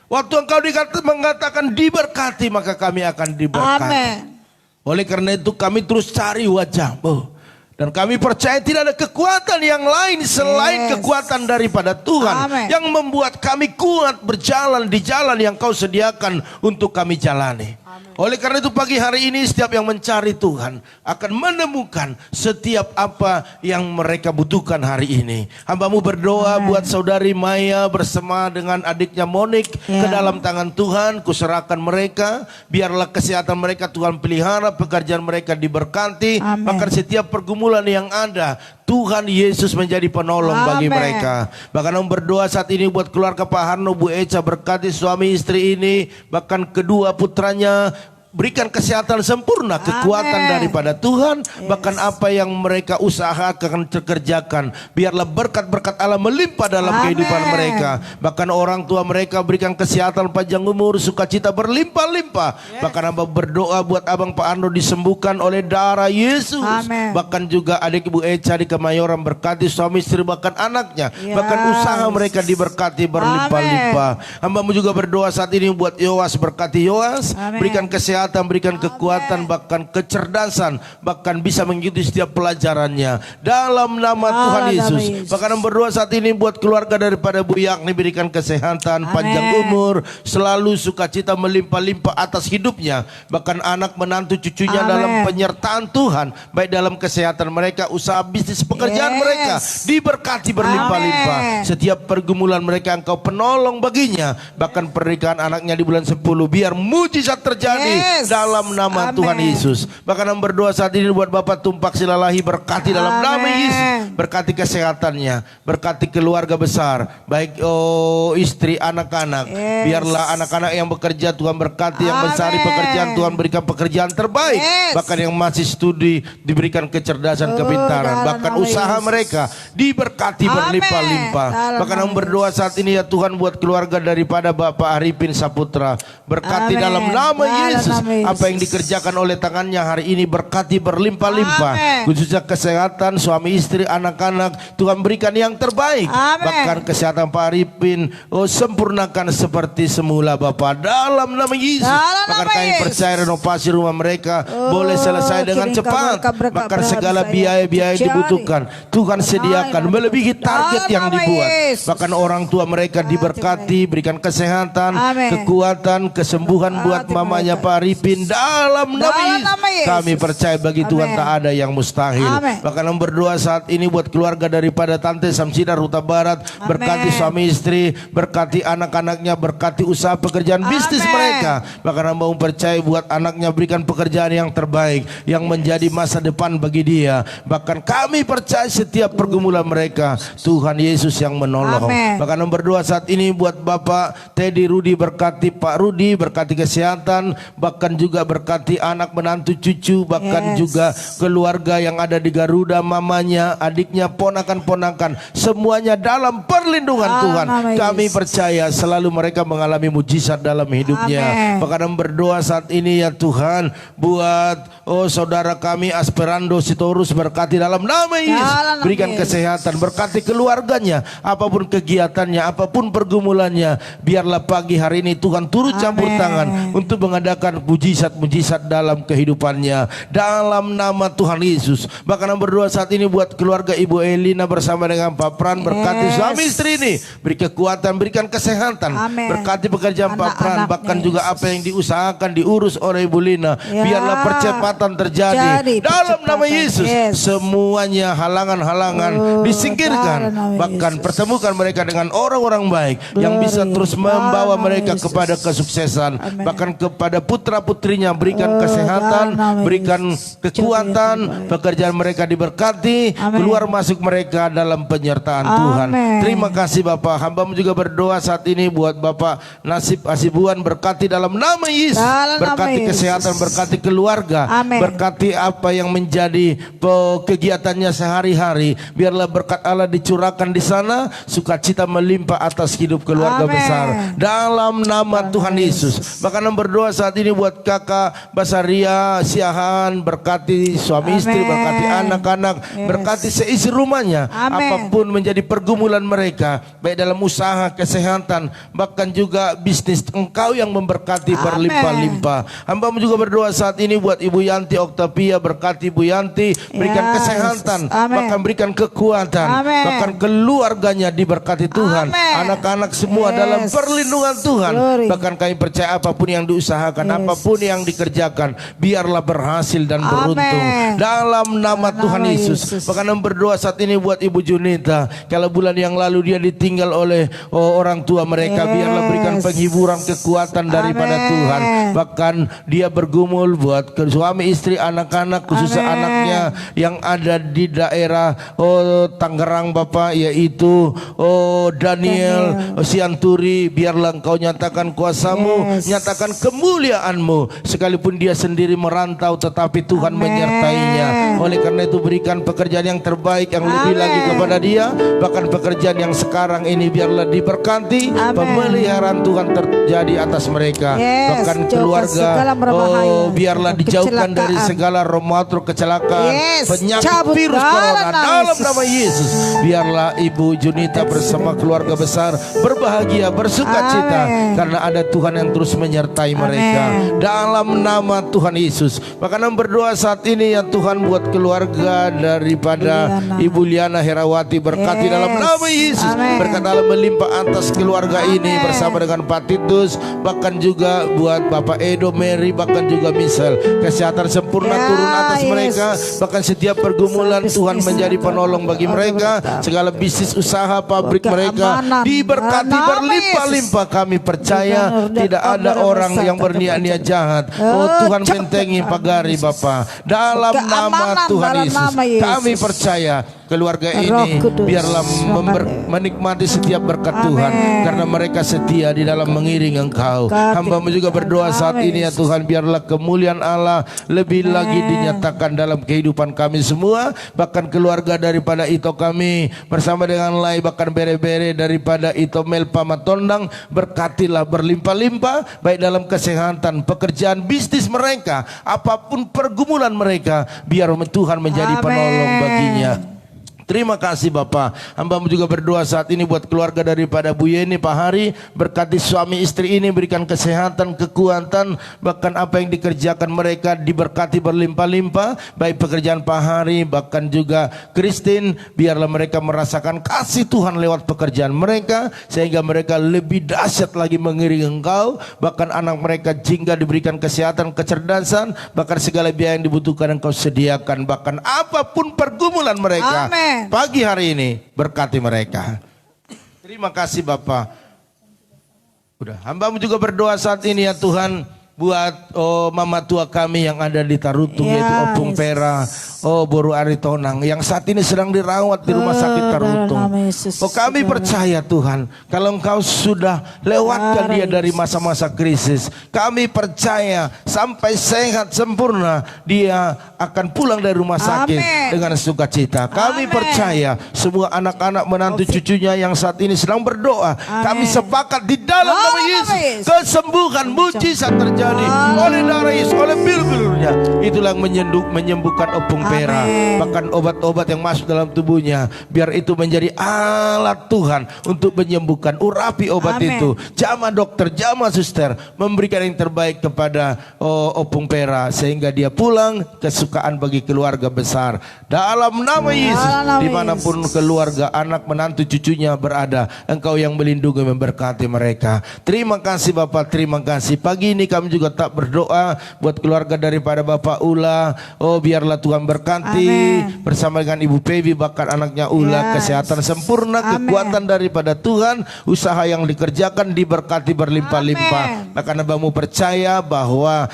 Waktu Engkau mengatakan diberkati, maka kami akan diberkati. Amin. Oleh karena itu kami terus cari wajah-Mu. Dan kami percaya tidak ada kekuatan yang lain selain Yes. kekuatan daripada Tuhan. Amen. Yang membuat kami kuat berjalan di jalan yang Kau sediakan untuk kami jalani. Oleh karena itu pagi hari ini setiap yang mencari Tuhan akan menemukan setiap apa yang mereka butuhkan hari ini. Hamba-Mu berdoa buat saudari Maya bersama dengan adiknya Monik ke dalam tangan Tuhan. Kuserahkan mereka, biarlah kesehatan mereka Tuhan pelihara, pekerjaan mereka diberkati. Amen. Bahkan setiap pergumulan yang ada, Tuhan Yesus menjadi penolong bagi Amen. mereka. Bahkan berdoa saat ini buat keluarga Pak Harno, Bu Eca, berkati suami istri ini, bahkan kedua putranya. Berikan kesehatan sempurna, kekuatan Amen. daripada Tuhan. Bahkan apa yang mereka usahakan kerjakan, biarlah berkat-berkat Allah melimpah dalam Amen. kehidupan mereka. Bahkan orang tua mereka berikan kesehatan, panjang umur, sukacita berlimpah-limpah. Bahkan hamba berdoa buat Abang Pak Arno disembuhkan oleh darah Yesus. Amen. Bahkan juga adik Ibu Eca di Kemayoran berkati suami istri bahkan anaknya. Yes. Bahkan usaha mereka diberkati berlimpah-limpah. Hamba-Mu juga berdoa saat ini buat Yoas, berkati Yoas. Amen. Berikan kesehatan, berikan kekuatan, bahkan kecerdasan, bahkan bisa mengikuti setiap pelajarannya dalam nama Tuhan Dalam nama Yesus. Yesus. Bahkan berdoa saat ini buat keluarga daripada Bu Yakni, berikan kesehatan, Amen. panjang umur, selalu sukacita melimpah-limpah atas hidupnya. Bahkan anak menantu cucunya Amen. dalam penyertaan Tuhan, baik dalam kesehatan mereka, usaha bisnis, pekerjaan Yes. mereka diberkati berlimpah-limpah. Amen. Setiap pergumulan mereka Engkau penolong baginya. Bahkan pernikahan anaknya di bulan 10, biar mujizat terjadi. Yes. Yes. dalam nama Amen. Tuhan Yesus. Bahkan kami berdoa saat ini buat Bapak Tumpak Silalahi, berkati dalam nama Amen. Yesus. Berkati kesehatannya, berkati keluarga besar, baik istri, anak-anak. Yes. Biarlah anak-anak yang bekerja Tuhan berkati, yang mencari Amen. pekerjaan Tuhan berikan pekerjaan terbaik. Yes. Bahkan yang masih studi diberikan kecerdasan, kepintaran. dalam Bahkan nama usaha Yesus. mereka diberkati Amen. berlimpah-limpah. Dalam Bahkan nama kami berdoa saat ini ya Tuhan buat keluarga daripada Bapak Arifin Saputra. Berkati Amen. dalam nama Dalam Yesus. nama Yesus. Apa yang dikerjakan oleh tangannya hari ini berkati berlimpah-limpah. Amen. Khususnya kesehatan suami istri, anak-anak, Tuhan berikan yang terbaik. Amen. Bahkan kesehatan Pak Arifin sempurnakan seperti semula Bapak, dalam nama Yesus. Dalam Bahkan nama kami Yesus. percaya renovasi rumah mereka boleh selesai dengan kirim cepat. kabar-kabar Bahkan segala saya biaya-biaya yang terjadi. dibutuhkan Tuhan sediakan melebihi target Dalam yang nama dibuat. Yesus. Bahkan orang tua mereka diberkati, berikan kesehatan, Amen. kekuatan, kesembuhan buat terima mamanya kasih. Pak Arifin dalam nama Dalam Yesus. nama Yesus. Kami percaya bagi Tuhan Amen. tak ada yang mustahil. Amen. Bahkan kami berdoa saat ini buat keluarga daripada Tante Samsida Ruta Barat, Amen. berkati suami istri, berkati anak-anaknya, berkati usaha pekerjaan bisnis Amen. mereka. Bahkan kami mau percaya buat anaknya berikan pekerjaan yang terbaik, yang menjadi masa depan bagi dia. Bahkan kami percaya setiap pergumulan mereka Tuhan Yesus yang menolong. Amen. Bahkan kami berdoa saat ini buat Bapak Teddy Rudi, berkati Pak Rudi, berkati kesehatan, bahkan juga berkati anak menantu cucu, bahkan Yes. juga keluarga yang ada di Garuda, mamanya, adiknya, ponakan-ponakan, semuanya dalam perlindungan Dalam Tuhan. nama Kami Yesus. percaya selalu mereka mengalami mujizat dalam hidupnya. Amen. Bahkan kami berdoa saat ini ya Tuhan buat saudara kami Asperando Sitorus, berkati dalam nama Yesus. Dalam nama Berikan Yesus. kesehatan, berkati keluarganya, apapun kegiatannya, apapun pergumulannya, biarlah pagi hari ini Tuhan turut campur Amen. tangan untuk mengadakan mujizat-mujizat dalam kehidupannya dalam nama Tuhan Yesus. Bahkan kami berdoa saat ini buat keluarga Ibu Elina bersama dengan Pak Pran, berkati Yes. suami istri ini, beri kekuatan, berikan kesehatan, Amen. berkati pekerjaan Pak Pran, Anak-anaknya, bahkan juga Yesus. apa yang diusahakan diurus oleh Ibu Lina, Ya. biarlah percepatan terjadi Jadi, dalam nama percepatan. Yesus. Yes. Semuanya halangan-halangan disingkirkan, dalam nama bahkan Yesus. pertemukan mereka dengan orang-orang baik yang bisa Glory. terus Dalam membawa nama mereka Yesus. kepada kesuksesan. Amen. Bahkan kepada putra-putrinya berikan kesehatan, dalam nama berikan Yesus. kekuatan, Coba ya, pekerjaan mereka diberkati, Amen. keluar masuk mereka dalam penyertaan Tuhan. Amen. Terima kasih Bapak. Hamba juga berdoa saat ini buat Bapak Nasib Asibuan, berkati dalam nama Yesus. Dalam nama Berkati Yesus. kesehatan, berkati keluarga, Amen. berkati apa yang menjadi kegiatannya sehari-hari. Biarlah berkat Allah dicurahkan di sana, sukacita melimpah atas hidup keluarga Amen. besar dalam nama Tuhan Yesus. Bahkan kami berdoa saat ini buat kakak Basaria Siahan, berkati suami istri, Amen. berkati anak-anak, Yes. berkati seisi rumahnya. Amen. Apapun menjadi pergumulan mereka, baik dalam usaha, kesehatan, bahkan juga bisnis, Engkau yang memberkati Amen. berlimpah-limpah. Hamba juga berdoa saat ini buat Ibu Yanti Oktavia, berkati Ibu Yanti, berikan Yes. kesehatan, Amen. bahkan berikan kekuatan, Amen. bahkan keluarganya diberkati Tuhan, Amen. anak-anak semua Yes. dalam perlindungan Tuhan. Glory. Bahkan kami percaya apapun yang diusahakan, Yes. apapun yang dikerjakan, biarlah berhasil dan Amen. beruntung dalam nama Dalam Tuhan nama Yesus. Yesus. Bahkan kami berdoa saat ini buat Ibu Junita, kalau bulan yang lalu dia ditinggal oleh orang tua mereka, Yes. biarlah berikan penghiburan, kekuatan daripada Amen. Tuhan. Bahkan dia bergumul buat suami istri, anak-anak, khususnya Amen. anaknya yang ada di daerah Tangerang Bapak, yaitu Daniel Sianturi. Biarlah Engkau nyatakan kuasa-Mu, Yes. nyatakan kemuliaan-Mu, sekalipun dia sendiri merantau tetapi Tuhan Amen. menyertainya. Oleh karena itu berikan pekerjaan yang terbaik, yang lebih Amen. lagi kepada dia. Bahkan pekerjaan yang sekarang ini biarlah diberkati, Amen. pemeliharaan Tuhan terjadi atas mereka. Yes. Bahkan Jauhkan keluarga segala berbahaya, biarlah dijauhkan dari kecelakaan. segala romatur kecelakaan, Yes. penyakit Cabut virus dalam corona nama dalam Yesus. nama Yesus. Biarlah Ibu Junita bersama keluarga besar berbahagia, bersuka cita, Amen. karena ada Tuhan yang terus menyertai mereka dalam nama Tuhan Yesus. Bahkan kami berdoa saat ini ya Tuhan buat keluarga daripada Liana. Ibu Liana Herawati, berkati Yes. dalam nama Yesus. Amen. Berkat Allah melimpah atas keluarga ini Amen. bersama dengan Pak Titus, bahkan juga buat Bapak Edo, Mary, bahkan juga Michelle. Kesehatan sempurna Ya, turun atas Yesus. mereka, bahkan setiap pergumulan Bisnis Tuhan menjadi Tuhan. penolong bagi bagi mereka, segala bisnis usaha pabrik mereka Keamanan. diberkati Nama berlimpah-limpah. Kami percaya tidak ada orang yang berniat-niat jahat. Oh Tuhan, bentengi pagari Bapa dalam nama Keamanan Tuhan dalam Yesus. nama Yesus. Kami percaya keluarga Roh ini Kudus. biarlah menikmati setiap berkat Tuhan, karena mereka setia di dalam mengiring Engkau. Hamba-Mu juga berdoa saat ini ya Tuhan, biarlah kemuliaan Allah lebih lagi dinyatakan dalam kehidupan kami semua, bahkan keluarga daripada Ito kami bersama dengan Lai, bahkan bere-bere daripada Ito Melpa Matondang, berkatilah berlimpah-limpah baik dalam kesehatan, pekerjaan, bisnis mereka, apapun pergumulan mereka, biar Tuhan menjadi penolong baginya. Terima kasih Bapa. Hamba-Mu juga berdoa saat ini buat keluarga daripada Bu Yeni, Pak Hari. Berkati suami istri ini, berikan kesehatan, kekuatan, bahkan apa yang dikerjakan mereka diberkati berlimpah-limpah. Baik pekerjaan Pak Hari, bahkan juga Christine, biarlah mereka merasakan kasih Tuhan lewat pekerjaan mereka, sehingga mereka lebih dahsyat lagi mengiring Engkau. Bahkan anak mereka jingga diberikan kesehatan, kecerdasan, bahkan segala biaya yang dibutuhkan Engkau sediakan. Bahkan apapun pergumulan mereka, Amen. pagi hari ini berkati mereka. Terima kasih Bapak. Udah, Hamba-Mu juga berdoa saat ini ya Tuhan, buat mama tua kami yang ada di Tarutung, yaitu Opung Pera, Boru Aritonang, yang saat ini sedang dirawat di rumah sakit Tarutung. Kami percaya Tuhan, kalau Engkau sudah lewatkan dia dari masa-masa krisis, kami percaya sampai sehat sempurna dia akan pulang dari rumah sakit dengan sukacita. Kami percaya semua anak-anak menantu cucunya yang saat ini sedang berdoa, kami sepakat di dalam nama Yesus, kesembuhan mujizat terjadi oleh darah Yesus, oleh bilur-bilurnya. Itulah yang menyembuhkan Opung Pera. Bahkan obat-obat yang masuk dalam tubuhnya, biar itu menjadi alat Tuhan untuk menyembuhkan. Urapi obat itu, jamaah dokter, jamaah suster, memberikan yang terbaik kepada Opung Pera, sehingga dia pulang kesukaan bagi keluarga besar. Dalam nama Yesus, dimanapun keluarga, anak, menantu, cucunya berada, Engkau yang melindungi, memberkati mereka. Terima kasih Bapak, terima kasih. Pagi ini kami juga tak berdoa buat keluarga daripada Bapak Ula. Biarlah Tuhan berkati bersama dengan Ibu Pevi, bahkan anaknya Ula, kesehatan sempurna, kekuatan daripada Tuhan, usaha yang dikerjakan diberkati berlimpah-limpah. Bahkan Hamba-Mu percaya bahwa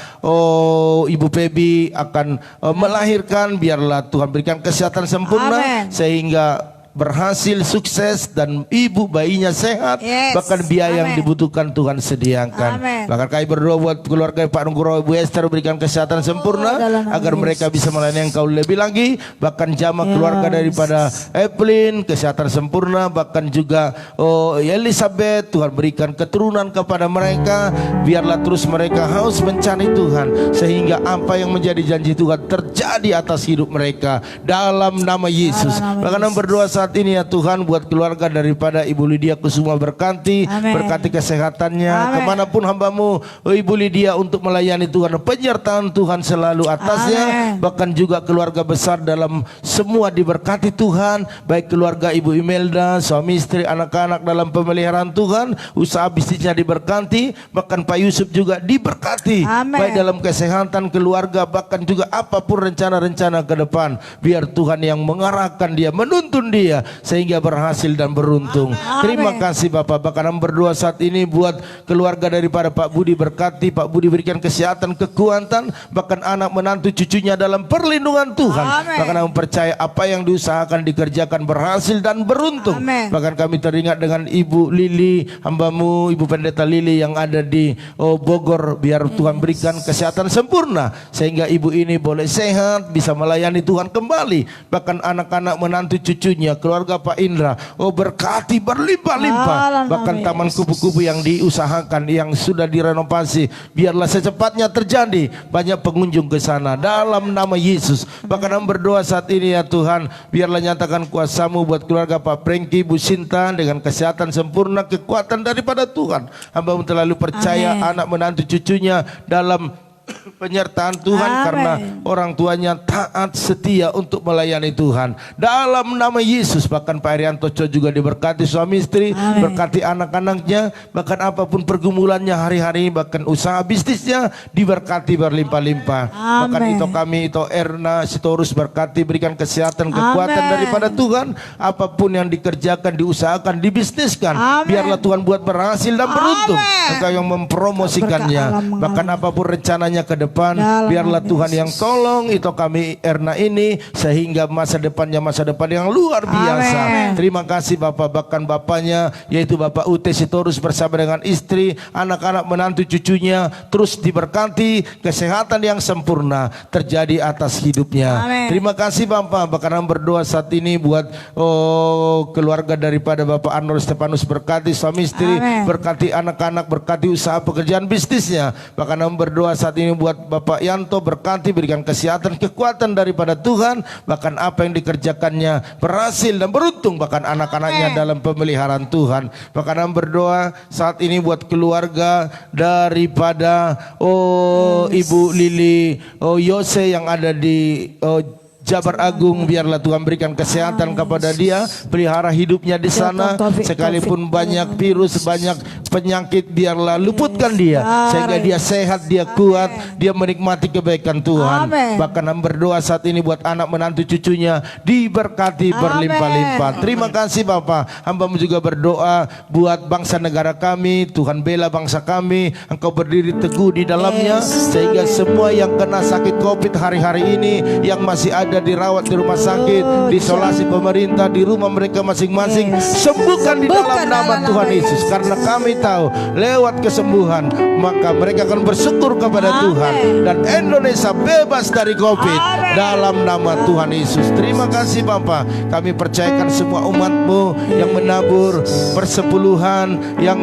Ibu Pevi akan melahirkan, biarlah Tuhan berikan kesehatan sempurna, sehingga berhasil, sukses, dan ibu bayinya sehat, bahkan biaya yang dibutuhkan Tuhan sediakan. Bahkan kami berdoa buat keluarga Pak Nugro, Ibu Esther, berikan kesehatan sempurna agar mereka bisa melayani Engkau lebih lagi. Bahkan jamaah keluarga daripada Evelyn, kesehatan sempurna, bahkan juga Elizabeth, Tuhan berikan keturunan kepada mereka. Biarlah terus mereka haus mencari Tuhan, sehingga apa yang menjadi janji Tuhan terjadi atas hidup mereka dalam nama Yesus. Bahkan berdoa saat ini ya Tuhan buat keluarga daripada Ibu Lydia Kusuma, berkati, berkati kesehatannya kemanapun Hamba-Mu Ibu Lydia untuk melayani Tuhan, penyertaan Tuhan selalu atasnya. Bahkan juga keluarga besar dalam semua diberkati Tuhan, baik keluarga Ibu Imelda, suami istri, anak-anak dalam pemeliharaan Tuhan, usaha bisnisnya diberkati, bahkan Pak Yusuf juga diberkati, baik dalam kesehatan keluarga, bahkan juga apapun rencana-rencana ke depan, biar Tuhan yang mengarahkan dia, menuntun dia, sehingga berhasil dan beruntung. Terima kasih Bapak. Bahkan berdoa saat ini buat keluarga daripada Pak Budi, berkati Pak Budi, berikan kesehatan, kekuatan, bahkan anak menantu cucunya dalam perlindungan Tuhan. Bahkan kami percaya apa yang diusahakan dikerjakan berhasil dan beruntung. Bahkan kami teringat dengan Ibu Lili, Hamba-Mu Ibu Pendeta Lili yang ada di Bogor, biar Tuhan berikan kesehatan sempurna, sehingga ibu ini boleh sehat, bisa melayani Tuhan kembali. Bahkan anak-anak menantu cucunya, keluarga Pak Indra, berkati berlimpah-limpah. Bahkan taman kupu-kupu yang diusahakan, yang sudah direnovasi, biarlah secepatnya terjadi banyak pengunjung ke sana dalam nama Yesus. Bahkan berdoa saat ini ya Tuhan, biarlah nyatakan kuasa-Mu buat keluarga Pak Prengki, Bu Sinta, dengan kesehatan sempurna, kekuatan daripada Tuhan. Hamba-Mu terlalu percaya anak menantu cucunya dalam penyertaan Tuhan Amin. karena orang tuanya taat setia untuk melayani Tuhan. Dalam nama Yesus, bahkan Pak Arianto juga diberkati suami istri, Amin. berkati anak-anaknya, bahkan apapun pergumulannya hari-hari, bahkan usaha bisnisnya diberkati berlimpah-limpah. Bahkan Amin. itu kami, itu Erna Sitorus berkati, berikan kesehatan, kekuatan Amin. daripada Tuhan. Apapun yang dikerjakan, diusahakan, dibisniskan, Amin. biarlah Tuhan buat berhasil dan beruntung. Amin. Engkau yang mempromosikannya. Berkat Allah Bahkan apapun rencananya ke depan, Dalam biarlah nama Tuhan Yesus. yang tolong itu kami Erna ini, sehingga masa depannya masa depan yang luar biasa. Amin. Terima kasih Bapak, bahkan bapaknya yaitu Bapak UT Sitorus bersama dengan istri, anak-anak, menantu, cucunya terus diberkati, kesehatan yang sempurna terjadi atas hidupnya. Amin. Terima kasih Bapak, bahkan kami berdoa saat ini buat keluarga daripada Bapak Arnold Stefanus, berkati suami istri, Amin. berkati anak-anak, berkati usaha pekerjaan bisnisnya. Bahkan kami berdoa saat ini buat Bapak Yanto, berkati, berikan kesehatan, kekuatan daripada Tuhan, bahkan apa yang dikerjakannya berhasil dan beruntung, bahkan anak-anaknya dalam pemeliharaan Tuhan. Bahkan kami berdoa saat ini buat keluarga daripada Ibu Lili Yose yang ada di Jabar Agung, biarlah Tuhan berikan kesehatan kepada dia, pelihara hidupnya di sana, sekalipun banyak virus, banyak penyakit, biarlah luputkan dia, sehingga dia sehat, dia kuat, dia menikmati kebaikan Tuhan. Amin. Bahkan kami berdoa saat ini buat anak menantu cucunya diberkati berlimpah-limpah. Terima kasih Bapak. Hamba-Mu juga berdoa buat bangsa negara kami, Tuhan bela bangsa kami, Engkau berdiri teguh di dalamnya, sehingga semua yang kena sakit COVID hari-hari ini, yang masih ada dirawat di rumah sakit, diisolasi pemerintah, di rumah mereka masing-masing, sembuhkan di dalam nama Tuhan Yesus. Karena kami tahu lewat kesembuhan maka mereka akan bersyukur kepada Tuhan, dan Indonesia bebas dari COVID dalam nama Tuhan Yesus. Terima kasih Bapak. Kami percayakan semua umat-Mu yang menabur persepuluhan, yang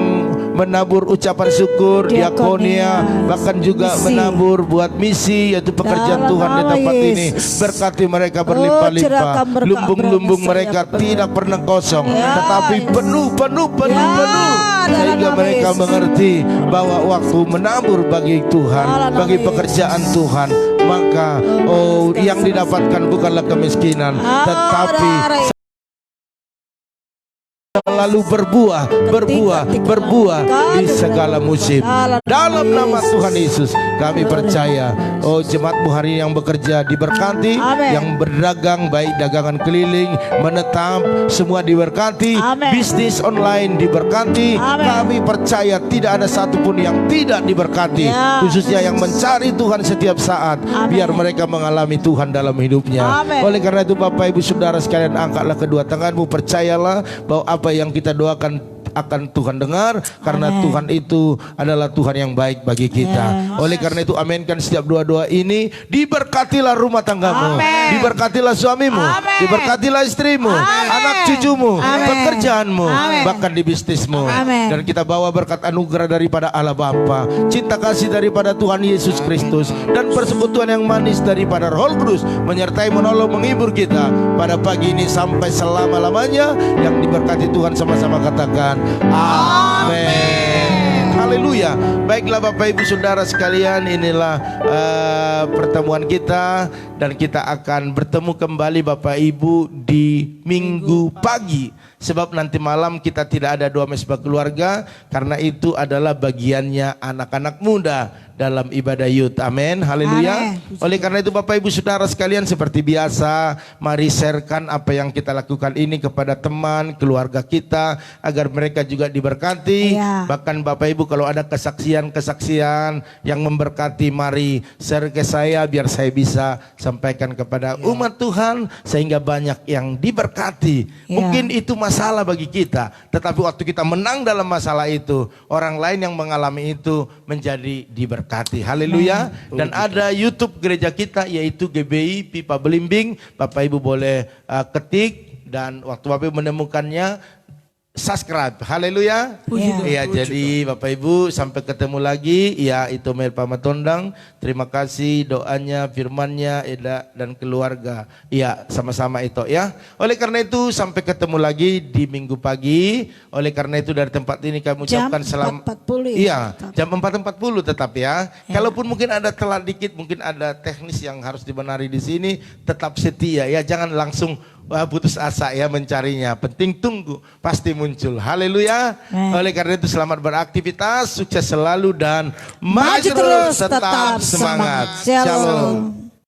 menabur ucapan syukur, diakonia, bahkan juga misi, menabur buat misi, yaitu pekerjaan dalam Tuhan di nama tempat ini. Yesus. Berkati mereka berlimpah-limpah. cerahkan berkat Lumbung-lumbung Abraham, mereka saya tidak pernah kosong, Ya, tetapi Yesus. penuh, dalam sehingga nama mereka Yesus. mengerti bahwa waktu menabur bagi Tuhan, Dalam nama bagi Yesus. pekerjaan Tuhan, maka yang didapatkan bukanlah kemiskinan, tetapi lalu berbuah di segala musim. Dalam nama Tuhan Yesus kami percaya, jemaat-Mu hari ini yang bekerja diberkati, Amin. yang berdagang baik dagangan keliling, menetap, semua diberkati, Amin. bisnis online diberkati. Amin. Kami percaya tidak ada satupun yang tidak diberkati, Ya. khususnya yang mencari Tuhan setiap saat. Amin. Biar mereka mengalami Tuhan dalam hidupnya. Amin. Oleh karena itu Bapak Ibu Saudara sekalian, angkatlah kedua tanganmu, percayalah bahwa apa yang kita doakan akan Tuhan dengar, karena Amin. Tuhan itu adalah Tuhan yang baik bagi kita. Yes. Oleh karena itu aminkan setiap doa-doa ini. Diberkatilah rumah tanggamu, Amin. diberkatilah suamimu, Amin. diberkatilah istrimu, Amin. anak cucumu, Amin. pekerjaanmu, Amin. bahkan di bisnismu. Amin. Dan kita bawa berkat anugerah daripada Allah Bapa, cinta kasih daripada Tuhan Yesus Kristus, dan persekutuan yang manis daripada Roh Kudus menyertai, menolong, menghibur kita pada pagi ini sampai selama-lamanya. Yang diberkati Tuhan sama-sama katakan amin. Haleluya. Baiklah Bapak Ibu Saudara sekalian, inilah pertemuan kita, dan kita akan bertemu kembali Bapak Ibu di Minggu pagi. Sebab nanti malam kita tidak ada doa mesbah keluarga, karena itu adalah bagiannya anak-anak muda dalam ibadah youth. Amin. Haleluya. Amin. Oleh karena itu Bapak Ibu Saudara sekalian, seperti biasa, mari sharekan apa yang kita lakukan ini kepada teman, keluarga kita, agar mereka juga diberkati. Ya. Bahkan Bapak Ibu kalau ada kesaksian-kesaksian yang memberkati, mari share ke saya, biar saya bisa sampaikan kepada umat Tuhan, sehingga banyak yang diberkati. Ya. Mungkin itu masalah bagi kita, tetapi waktu kita menang dalam masalah itu, orang lain yang mengalami itu menjadi diberkati. Haleluya. Dan ada YouTube gereja kita, yaitu GBI Pipa Belimbing. Bapak Ibu boleh ketik, dan waktu Bapak Ibu menemukannya, subscribe. Haleluya. Iya, jadi Bapak Ibu sampai ketemu lagi. Ya, itu Mel Pamatondang. Terima kasih doanya, firmannya, Eda dan keluarga. Iya, sama-sama itu ya. Oleh karena itu sampai ketemu lagi di minggu pagi. Oleh karena itu dari tempat ini kami ucapkan selamat. 4.40 Iya, jam 4.40 tetap ya. Kalaupun mungkin ada telat dikit, mungkin ada teknis yang harus dibenahi di sini, tetap setia ya. Jangan langsung putus asa ya mencarinya. Penting tunggu, pasti muncul. Haleluya. Oleh karena itu selamat beraktivitas, sukses selalu dan maju terus, tetap semangat. Shalom.